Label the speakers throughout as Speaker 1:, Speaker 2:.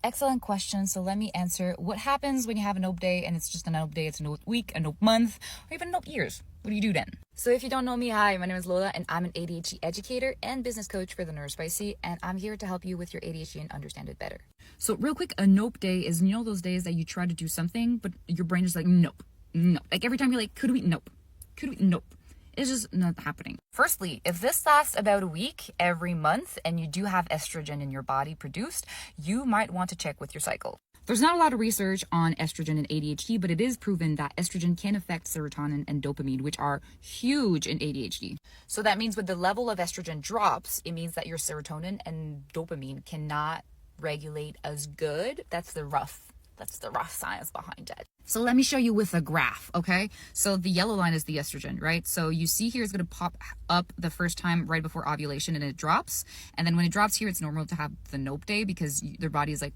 Speaker 1: Excellent question. So let me answer. What happens when you have a nope day and it's just a nope day, it's a nope week, a nope month, or even nope years? What do you do then? So if you don't know me, hi, my name is Lola and I'm an ADHD educator and business coach for the Neurospicy, and I'm here to help you with your ADHD and understand it better. So real quick, a nope day is, those days that you try to do something, but your brain is like, nope. Like every time you're like, could we? Nope. Could we? Nope. It's just not happening. Firstly, if this lasts about a week every month and you do have estrogen in your body produced, you might want to check with your cycle. There's not a lot of research on estrogen and ADHD, but it is proven that estrogen can affect serotonin and dopamine, which are huge in ADHD. So that means when the level of estrogen drops, it means that your serotonin and dopamine cannot regulate as good. That's the rough science behind it. So let me show you with a graph, okay? So the yellow line is the estrogen, right? So you see here it's going to pop up the first time right before ovulation and it drops. And then when it drops here, it's normal to have the nope day because their body is like,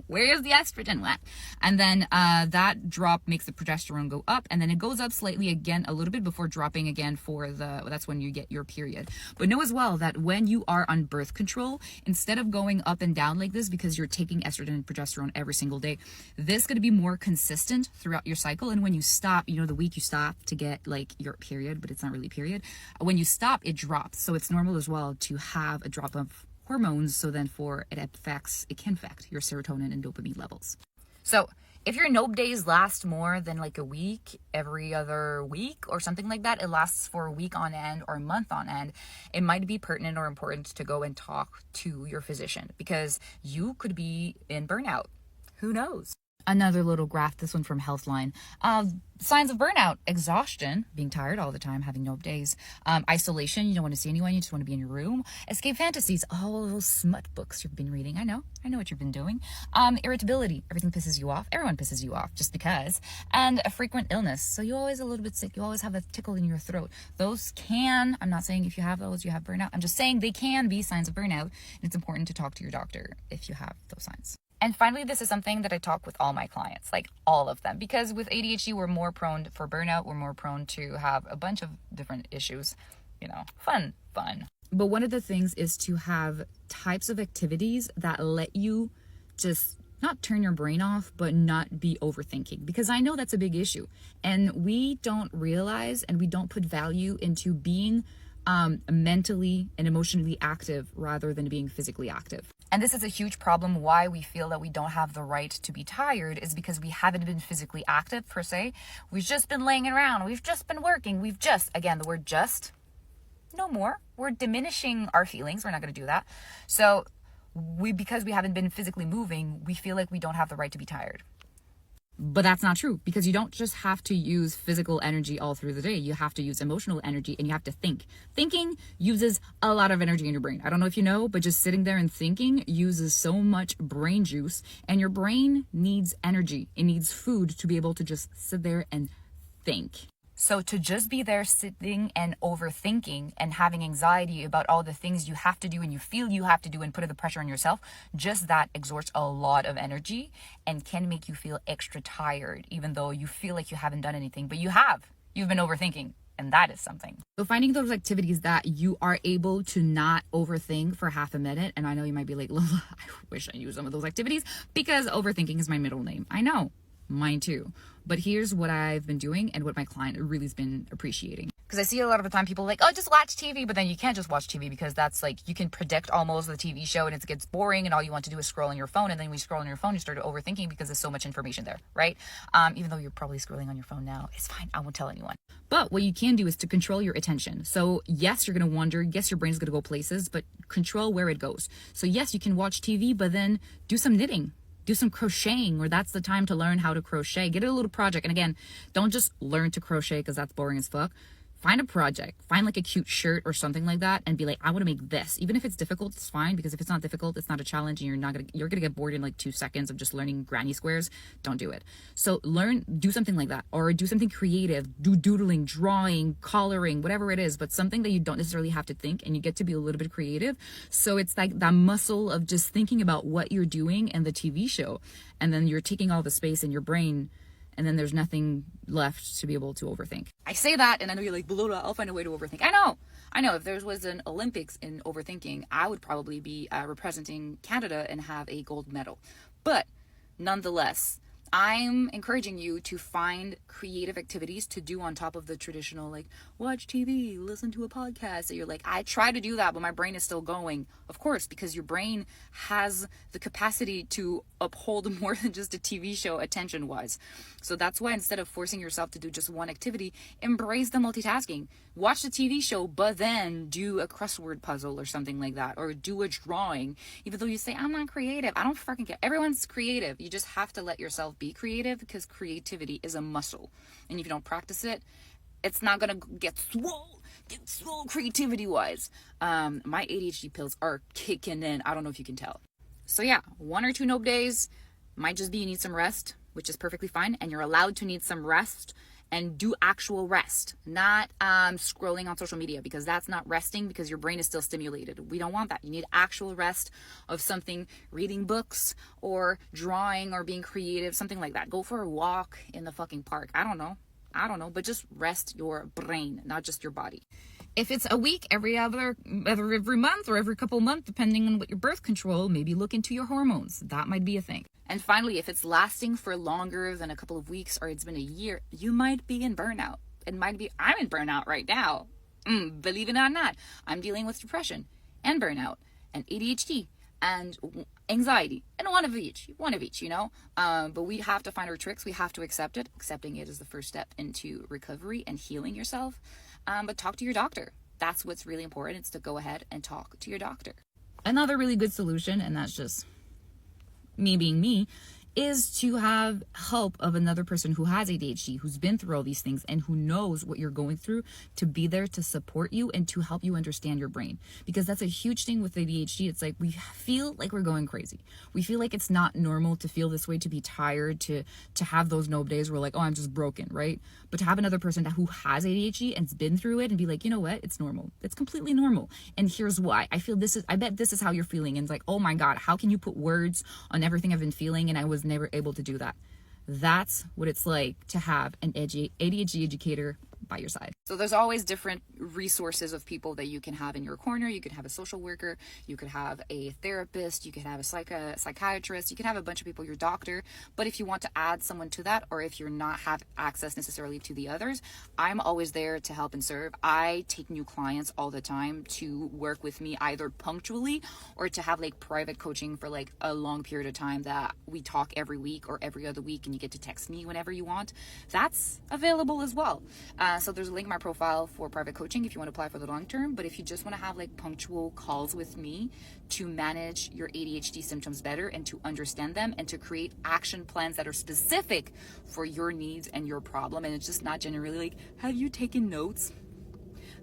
Speaker 1: where is the estrogen? What? And then that drop makes the progesterone go up, and then it goes up slightly again a little bit before dropping again that's when you get your period. But know as well that when you are on birth control, instead of going up and down like this because you're taking estrogen and progesterone every single day, this is going to be more consistent throughout your cycle. And when you stop, the week you stop to get like your period, but it's not really period, when you stop, it drops. So it's normal as well to have a drop of hormones. So then it can affect your serotonin and dopamine levels. So if your nope days last more than like a week, every other week or something like that, it lasts for a week on end or a month on end, it might be pertinent or important to go and talk to your physician because you could be in burnout. Who knows? Another little graph, this one from Healthline. Signs of burnout: exhaustion, being tired all the time, having nope days, isolation, you don't want to see anyone, you just want to be in your room, escape fantasies, all those smut books you've been reading, I know what you've been doing, irritability, everything pisses you off, everyone pisses you off just because, and a frequent illness, so you're always a little bit sick, you always have a tickle in your throat. I'm not saying if you have those, you have burnout, I'm just saying they can be signs of burnout, and it's important to talk to your doctor if you have those signs. And finally, this is something that I talk with all my clients, like all of them, because with ADHD, we're more prone for burnout. We're more prone to have a bunch of different issues, fun. But one of the things is to have types of activities that let you just not turn your brain off, but not be overthinking, because I know that's a big issue. And we don't realize and we don't put value into being mentally and emotionally active rather than being physically active. And this is a huge problem. Why we feel that we don't have the right to be tired is because we haven't been physically active per se. We've just been laying around. We've just been working. Again, the word just, no more. We're diminishing our feelings. We're not going to do that. So because we haven't been physically moving, we feel like we don't have the right to be tired. But that's not true, because you don't just have to use physical energy all through the day. You have to use emotional energy, and you have to think. Thinking uses a lot of energy in your brain. I don't know if you know, but just sitting there and thinking uses so much brain juice, and your brain needs energy. It needs food to be able to just sit there and think. So to just be there sitting and overthinking and having anxiety about all the things you have to do and you feel you have to do and put the pressure on yourself, just that exerts a lot of energy and can make you feel extra tired, even though you feel like you haven't done anything, but you've been overthinking. And that is something. So finding those activities that you are able to not overthink for half a minute. And I know you might be like, Lola, I wish I knew some of those activities because overthinking is my middle name. I know. Mine too. But here's what I've been doing and what my client really has been appreciating. Because I see a lot of the time people are like, oh, just watch TV. But then you can't just watch TV because that's like, you can predict almost the TV show and it gets boring and all you want to do is scroll on your phone. And then when you scroll on your phone, you start overthinking because there's so much information there, right? Even though you're probably scrolling on your phone now, it's fine. I won't tell anyone. But what you can do is to control your attention. So yes, you're going to wander. Yes, your brain's going to go places, but control where it goes. So yes, you can watch TV, but then do some knitting. Do some crocheting, or that's the time to learn how to crochet. Get a little project. And again, don't just learn to crochet because that's boring as fuck. Find a project, find like a cute shirt or something like that and be like, I want to make this. Even if it's difficult, it's fine, because if it's not difficult, it's not a challenge and you're gonna get bored in like 2 seconds of just learning granny squares. Don't do it. So do something like that, or do something creative, do doodling, drawing, coloring, whatever it is, but something that you don't necessarily have to think and you get to be a little bit creative. So it's like that muscle of just thinking about what you're doing and the TV show, and then you're taking all the space in your brain, and then there's nothing left to be able to overthink. I say that, and I know you're like, Lola, I'll find a way to overthink. I know. If there was an Olympics in overthinking, I would probably be representing Canada and have a gold medal. But nonetheless, I'm encouraging you to find creative activities to do on top of the traditional, like watch TV, listen to a podcast. So you're like, I try to do that, but my brain is still going. Of course, because your brain has the capacity to uphold more than just a TV show attention wise. So that's why instead of forcing yourself to do just one activity, embrace the multitasking. Watch the TV show, but then do a crossword puzzle or something like that, or do a drawing. Even though you say, I'm not creative, I don't fucking care. Everyone's creative. You just have to let yourself be creative, because creativity is a muscle. And if you don't practice it, it's not gonna get swole creativity wise. My ADHD pills are kicking in. I don't know if you can tell. So yeah, 1 or 2 nope days might just be you need some rest, which is perfectly fine. And you're allowed to need some rest, and do actual rest, not scrolling on social media, because that's not resting, because your brain is still stimulated. We don't want that. You need actual rest of something, reading books or drawing or being creative, something like that. Go for a walk in the fucking park. I don't know, but just rest your brain, not just your body. If it's a week, every month, or every couple months, depending on what your birth control, maybe look into your hormones. That might be a thing. And finally, if it's lasting for longer than a couple of weeks, or it's been a year, you might be in burnout. I'm in burnout right now. Believe it or not, I'm dealing with depression and burnout and ADHD and anxiety, and one of each, you know. But we have to find our tricks. We have to accept it. Accepting it is the first step into recovery and healing yourself. But talk to your doctor. That's what's really important. It's to go ahead and talk to your doctor. Another really good solution, and that's just me being me, is to have help of another person who has ADHD, who's been through all these things and who knows what you're going through, to be there to support you and to help you understand your brain. Because that's a huge thing with ADHD. It's like we feel like we're going crazy. We feel like it's not normal to feel this way, to be tired, to have those nope days where like, oh, I'm just broken, right? But to have another person who has ADHD and's been through it and be like, you know what? It's normal. It's completely normal. And here's why. I bet this is how you're feeling. And it's like, oh my God, how can you put words on everything I've been feeling? And I was never able to do that. That's what it's like to have an ADHD educator by your side. So there's always different resources of people that you can have in your corner. You could have a social worker, you could have a therapist, you could have a psychiatrist, you can have a bunch of people, your doctor. But if you want to add someone to that, or if you're not have access necessarily to the others, I'm always there to help and serve. I take new clients all the time to work with me, either punctually or to have like private coaching for like a long period of time, that we talk every week or every other week, and you get to text me whenever you want. That's available as well. So there's a link in my profile for private coaching if you want to apply for the long term. But if you just want to have like punctual calls with me to manage your ADHD symptoms better and to understand them and to create action plans that are specific for your needs and your problem, and it's just not generally like, have you taken notes?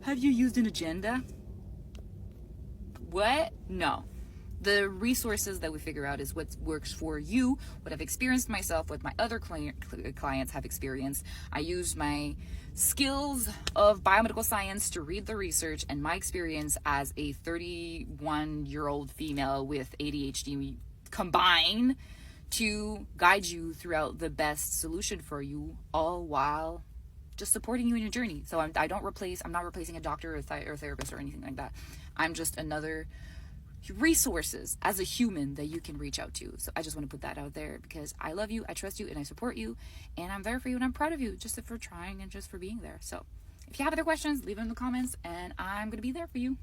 Speaker 1: Have you used an agenda? What? No. The resources that we figure out is what works for you, what I've experienced myself, what my other clients have experienced. I use my skills of biomedical science to read the research and my experience as a 31-year-old female with ADHD combined to guide you throughout the best solution for you, all while just supporting you in your journey. So I'm not replacing a doctor or therapist or anything like that. I'm just another resources as a human that you can reach out to. So I just want to put that out there, because I love you, I trust you, and I support you, and I'm there for you, and I'm proud of you just for trying and just for being there. So if you have other questions, leave them in the comments, and I'm going to be there for you.